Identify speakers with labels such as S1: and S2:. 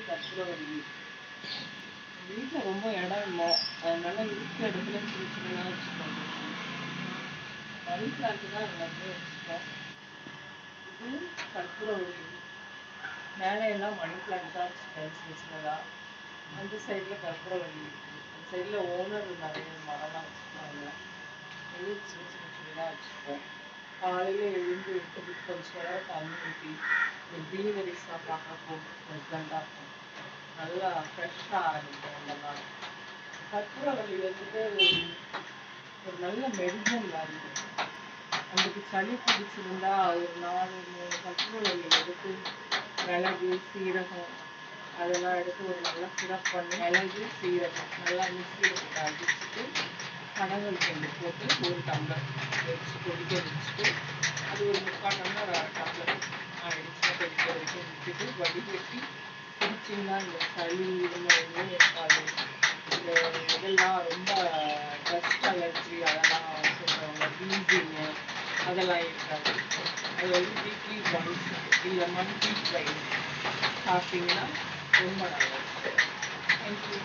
S1: கற்பூரவள்ளி. வீட்டுல ரொம்ப இடம் இல்லை, அதனால இருக்கிற இடத்துல சின்ன சின்னதா வச்சுக்கோங்க. மணி பிளான்ட் தான் எல்லாமே வச்சுக்கோம். இது கற்பூரவள்ளி. மேலே எல்லாம் மணி பிளான்ட் தான் வச்சுக்கேன் சின்ன சின்னதா. அந்த சைடில் கற்பூரவள்ளி இருக்குது. அந்த சைடில் ஓனர் நிறைய மரம்லாம் வச்சுருக்காங்க. இது சின்ன சின்ன செடியாக வச்சுருக்கோம். காலையில் எழுந்து விட்டு கொஞ்சம் நேரம் தண்ணி ஊற்றி இந்த க்ரீனரிஸ்லாம் பார்க்குறப்போ ப்ளசண்ட்டாக இருக்கும். நல்லா ஃப்ரெஷ்ஷாக ஆரம்பிக்கும் அந்த நாள். கற்பூரவள்ளி வந்துட்டு ஒரு நல்ல மெடிசன் மாதிரி. நம்மளுக்கு சளி பிடிச்சிருந்தா ஒரு 4-3 கற்பூரவள்ளி எடுத்து மிளகு சீரகம் அதெல்லாம் எடுத்து ஒரு நல்லா சிரப் பண்ணி மிளகு சீரகம் நல்லா மிக்சியில் போட்டு அடிச்சுட்டு பனங்கள் கொஞ்சம் போட்டு ஒரு டம்ளர் வச்சு கொதிக்க வச்சுட்டு அது ஒரு 3/4 டம்ளர் டம்ளர் ஆயிடுச்சுன்னா கொதிக்க வரைக்கும் விட்டுட்டு வடிகட்டி குடிச்சிங்கன்னா இந்த சளி இருமல் எதுவும் இருக்காது. இந்த இதெல்லாம் ரொம்ப டஸ்ட் அலர்ஜி அதெல்லாம் சொல்கிறவங்க வீசிங்கு அதெல்லாம் இருக்காது. அது வந்து வீக்லி ஒன்ஸ் இல்லை மந்த்லி ட்வைஸ் சாப்பிட்டிங்கன்னா ரொம்ப நல்லா இருக்கும். தேங்க்யூ.